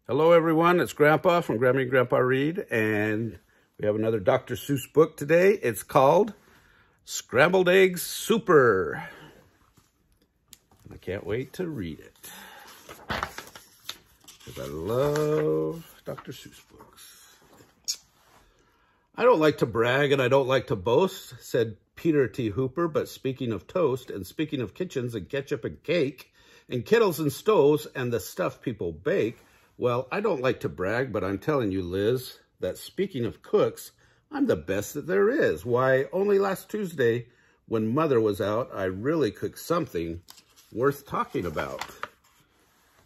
Hello everyone, it's Grandpa from Grammy and Grandpa Read, and we have another Dr. Seuss book today. It's called Scrambled Eggs Super. And I can't wait to read it, because I love Dr. Seuss books. I don't like to brag and I don't like to boast, said Peter T. Hooper, but speaking of toast and speaking of kitchens and ketchup and cake and kettles and stoves and the stuff people bake, well, I don't like to brag, but I'm telling you, Liz, that speaking of cooks, I'm the best that there is. Why, only last Tuesday, when Mother was out, I really cooked something worth talking about.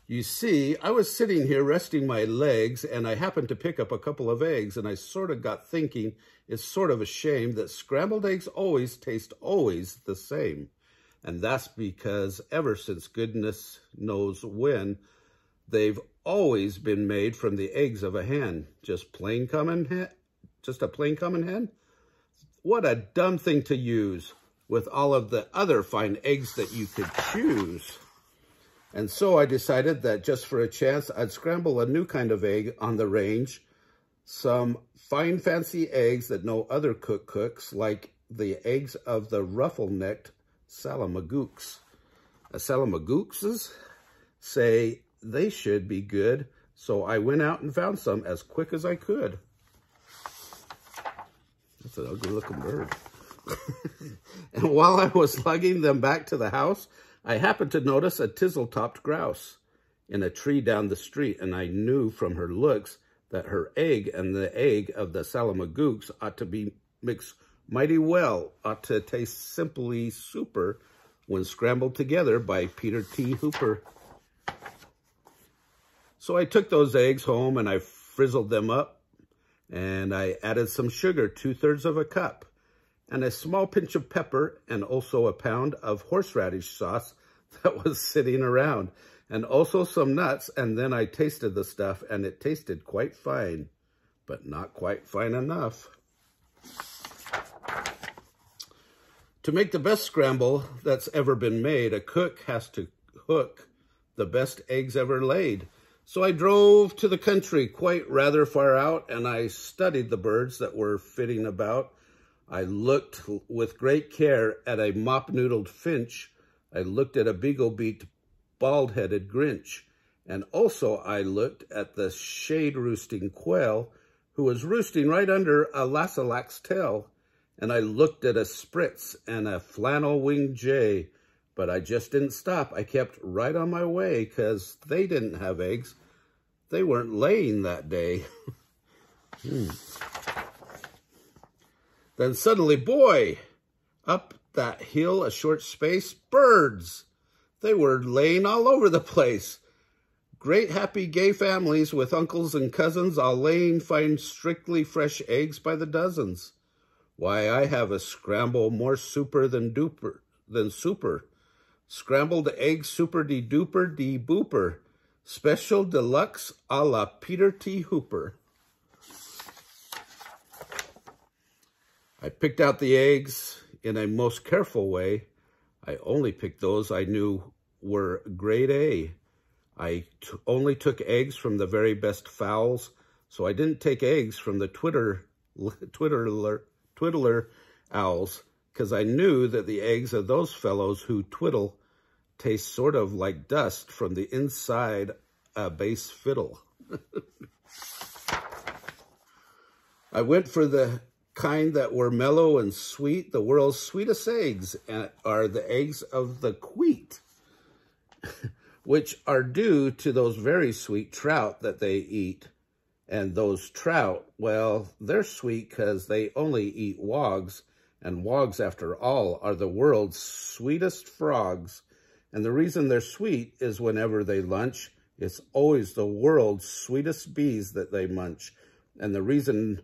You see, I was sitting here resting my legs, and I happened to pick up a couple of eggs, and I sort of got thinking it's sort of a shame that scrambled eggs always taste the same. And that's because ever since goodness knows when, they've always been made from the eggs of a hen. Just a plain common hen? What a dumb thing to use with all of the other fine eggs that you could choose. And so I decided that just for a chance, I'd scramble a new kind of egg on the range. Some fine fancy eggs that no other cook cooks, like the eggs of the ruffle-necked salamagooks. Salamagooks say they should be good, so I went out and found some as quick as I could. That's an ugly looking bird. And while I was lugging them back to the house, I happened to notice a tizzle-topped grouse in a tree down the street, and I knew from her looks that her egg and the egg of the salamagooks ought to be mixed mighty well, ought to taste simply super when scrambled together by Peter T. Hooper. So I took those eggs home and I frizzled them up, and I added some sugar, 2/3 of a cup, and a small pinch of pepper, and also a pound of horseradish sauce that was sitting around, and also some nuts. And then I tasted the stuff, and it tasted quite fine, but not quite fine enough. To make the best scramble that's ever been made, a cook has to hook the best eggs ever laid. So I drove to the country, quite rather far out, and I studied the birds that were flitting about. I looked with great care at a mop-noodled finch. I looked at a beagle-beaked, bald-headed grinch. And also I looked at the shade-roosting quail, who was roosting right under a lassalack's tail. And I looked at a spritz and a flannel-winged jay. But I just didn't stop. I kept right on my way, because they didn't have eggs. They weren't laying that day. Then suddenly, boy, up that hill a short space, birds. They were laying all over the place. Great happy gay families with uncles and cousins all laying fine strictly fresh eggs by the dozens. Why, I have a scramble more super than super. Scrambled eggs super de duper de booper. Special deluxe a la Peter T. Hooper. I picked out the eggs in a most careful way. I only picked those I knew were grade A. I only took eggs from the very best fowls, so I didn't take eggs from the twiddler owls, because I knew that the eggs of those fellows who twiddle taste sort of like dust from the inside a bass fiddle. I went for the kind that were mellow and sweet. The world's sweetest eggs are the eggs of the queet, which are due to those very sweet trout that they eat. And those trout, well, they're sweet because they only eat wogs, and wogs, after all, are the world's sweetest frogs. And the reason they're sweet is whenever they lunch, it's always the world's sweetest bees that they munch. And the reason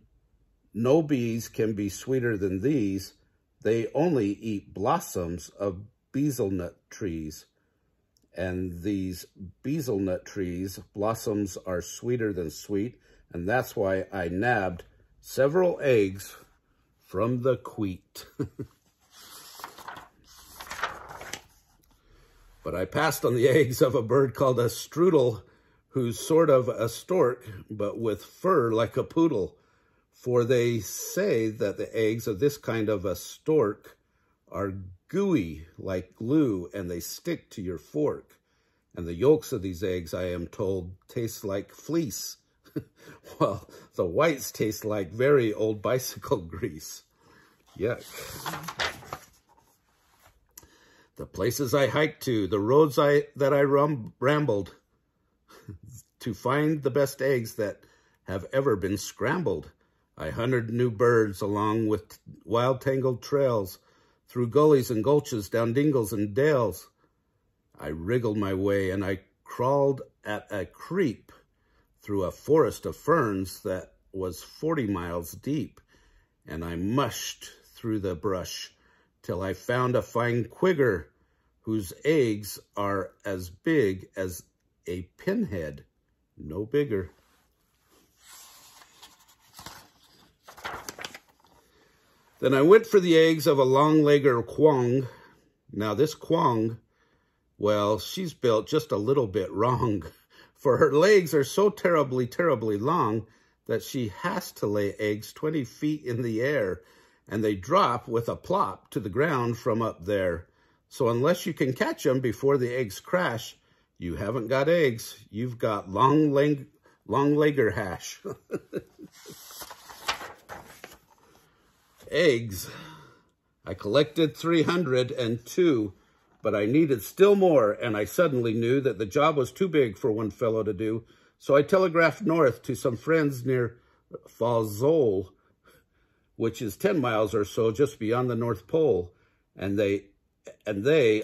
no bees can be sweeter than these, they only eat blossoms of bezelnut trees. And these bezelnut trees, blossoms are sweeter than sweet, and that's why I nabbed several eggs from the queet. But I passed on the eggs of a bird called a strudel, who's sort of a stork, but with fur like a poodle. For they say that the eggs of this kind of a stork are gooey like glue, and they stick to your fork. And the yolks of these eggs, I am told, taste like fleece, while the whites taste like very old bicycle grease. Yuck. The places I hiked to, the roads that I rambled to find the best eggs that have ever been scrambled. I hunted new birds along with wild tangled trails, through gullies and gulches, down dingles and dales. I wriggled my way and I crawled at a creep through a forest of ferns that was 40 miles deep. And I mushed through the brush till I found a fine quigger whose eggs are as big as a pinhead, no bigger. Then I went for the eggs of a long-legger quong. Now this quong, well, she's built just a little bit wrong, for her legs are so terribly, terribly long that she has to lay eggs 20 feet in the air, and they drop with a plop to the ground from up there. So unless you can catch them before the eggs crash, you haven't got eggs. You've got long-legger hash. Eggs. I collected 302, but I needed still more, and I suddenly knew that the job was too big for one fellow to do. So I telegraphed north to some friends near Falzole, which is 10 miles or so just beyond the North Pole, and they,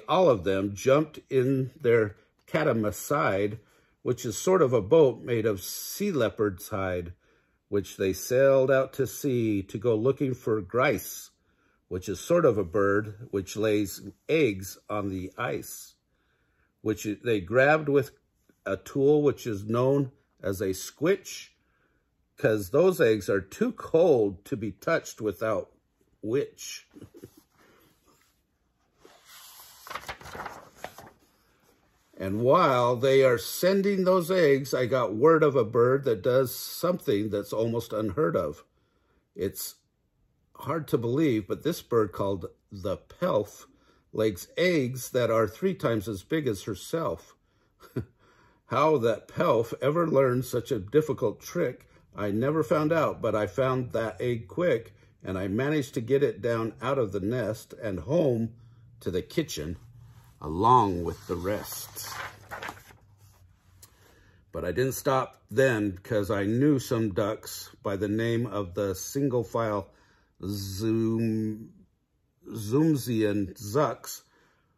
all of them, jumped in their catamasside, which is sort of a boat made of sea leopard's hide, which they sailed out to sea to go looking for grice, which is sort of a bird which lays eggs on the ice, which they grabbed with a tool which is known as a squitch, because those eggs are too cold to be touched without which. And while they are sending those eggs, I got word of a bird that does something that's almost unheard of. It's hard to believe, but this bird called the pelf lays eggs that are 3 times as big as herself. How that pelf ever learned such a difficult trick, I never found out, but I found that egg quick, and I managed to get it down out of the nest and home to the kitchen, along with the rest. But I didn't stop then, because I knew some ducks by the name of the single-file Zoomsian zucks,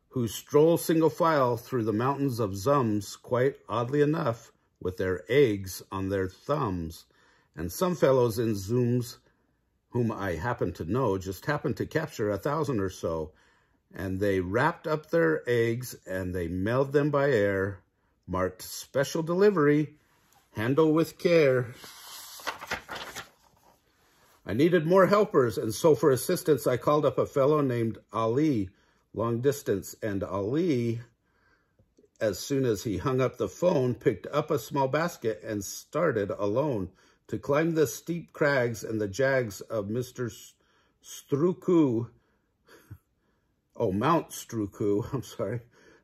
who stroll single file through the mountains of Zums, quite oddly enough, with their eggs on their thumbs. And some fellows in Zooms, whom I happen to know, just happened to capture 1,000 or so, and they wrapped up their eggs and they mailed them by air, marked special delivery, handle with care. I needed more helpers, and so for assistance, I called up a fellow named Ali, long distance, and Ali, as soon as he hung up the phone, picked up a small basket and started alone to climb the steep crags and the jags of Mr. Struku, Mount Struku, I'm sorry,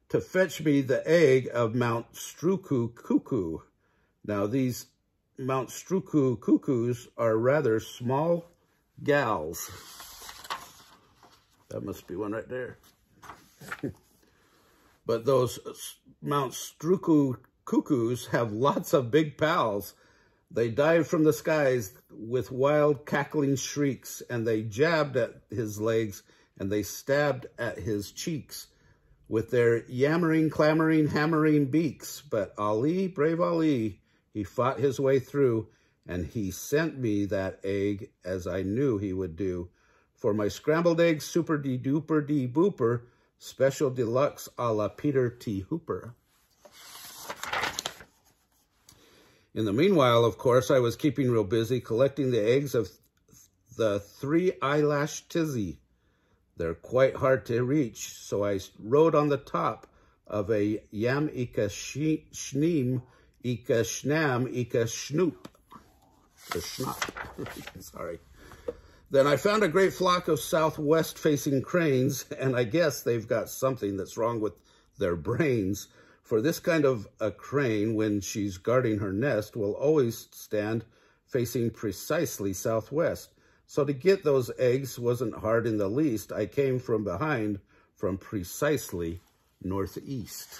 to fetch me the egg of Mount Struku cuckoo. Now, these Mount Struku cuckoos are rather small gals. That must be one right there. But those Mount Struku cuckoos have lots of big pals. They dive from the skies with wild cackling shrieks, and they jabbed at his legs and they stabbed at his cheeks with their yammering, clamoring, hammering beaks. But Ali, brave Ali, he fought his way through, and he sent me that egg as I knew he would do for my Scrambled Eggs Super de-duper de-booper, special deluxe a la Peter T. Hooper. In the meanwhile, of course, I was keeping real busy collecting the eggs of the 3-eyelash tizzy. They're quite hard to reach, so I rode on the top of a Yam-ika shneem Ika Schnam, Ika Schnoop. Or Schnapp. Sorry. Then I found a great flock of southwest-facing cranes, and I guess they've got something that's wrong with their brains. For this kind of a crane, when she's guarding her nest, will always stand facing precisely southwest. So to get those eggs wasn't hard in the least. I came from behind, from precisely northeast.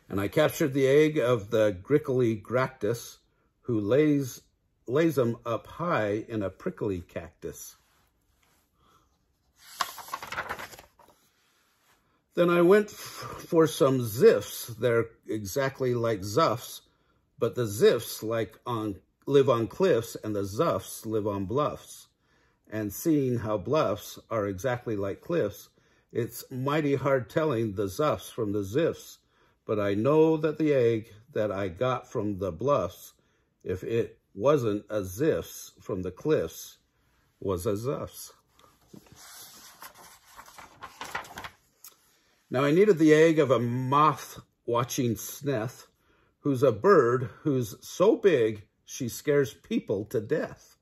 And I captured the egg of the grickly gractus, who lays them up high in a prickly cactus. Then I went for some ziffs. They're exactly like zuffs, but the ziffs live on cliffs and the zuffs live on bluffs. And seeing how bluffs are exactly like cliffs, it's mighty hard telling the zuffs from the ziffs. But I know that the egg that I got from the bluffs, if it wasn't a ziffs from the cliffs, was a zuffs. Now I needed the egg of a moth-watching sneth, who's a bird who's so big she scares people to death.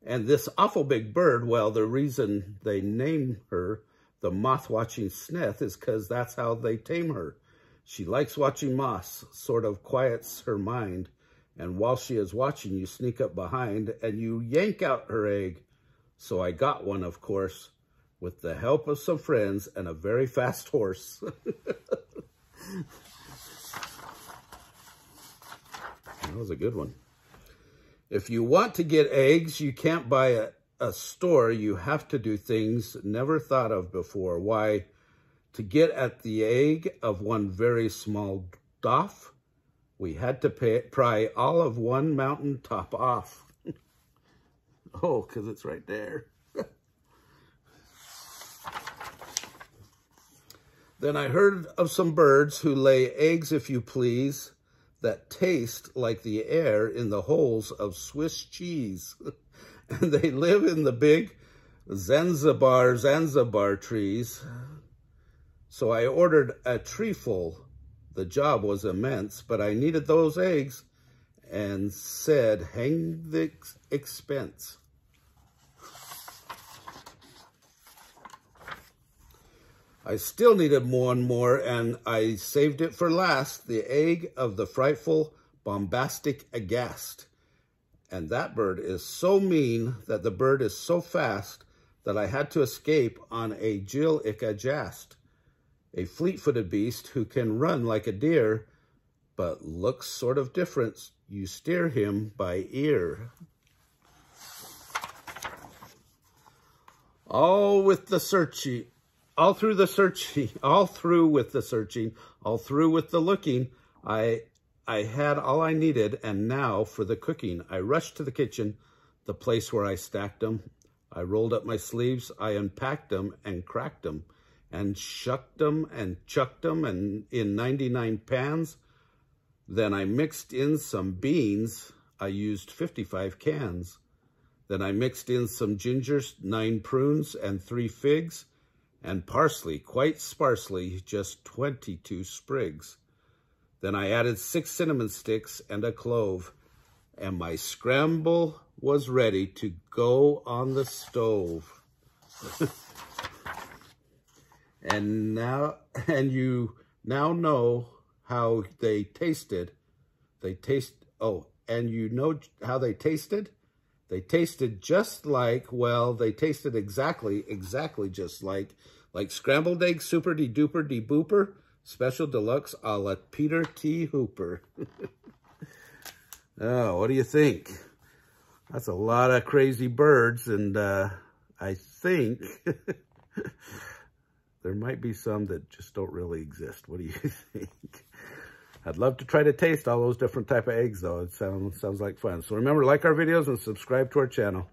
And this awful big bird, well, the reason they name her the moth-watching sneth is because that's how they tame her. She likes watching moths, sort of quiets her mind, and while she is watching, you sneak up behind and you yank out her egg. So I got one, of course, with the help of some friends and a very fast horse. That was a good one. If you want to get eggs, you can't buy a store. You have to do things never thought of before. Why? To get at the egg of one very small doff, we had to pry all of one mountain top off. Oh, because it's right there. Then I heard of some birds who lay eggs, if you please, that taste like the air in the holes of Swiss cheese. And they live in the big Zanzibar trees. So I ordered a treeful. The job was immense, but I needed those eggs and said, hang the expense. I still needed one more, and I saved it for last, the egg of the frightful bombastic aghast. And that bird is so mean that the bird is so fast that I had to escape on a Jill-ick-a-jast. A fleet-footed beast who can run like a deer, but looks sort of different. You steer him by ear. All through with the searching, all through with the looking, I had all I needed, and now for the cooking. I rushed to the kitchen, the place where I stacked them. I rolled up my sleeves, I unpacked them and cracked them, and shucked them and chucked them and in 99 pans. Then I mixed in some beans. I used 55 cans. Then I mixed in some ginger, 9 prunes, and 3 figs, and parsley, quite sparsely, just 22 sprigs. Then I added 6 cinnamon sticks and a clove, and my scramble was ready to go on the stove. And you now know how they tasted. And you know how they tasted? They tasted just like, well, they tasted exactly just like Scrambled Eggs Super de Duper de Booper, Special Deluxe a la Peter T. Hooper. Oh, what do you think? That's a lot of crazy birds, and I think there might be some that just don't really exist. What do you think? I'd love to try to taste all those different type of eggs, though. It sounds like fun. So remember, like our videos and subscribe to our channel.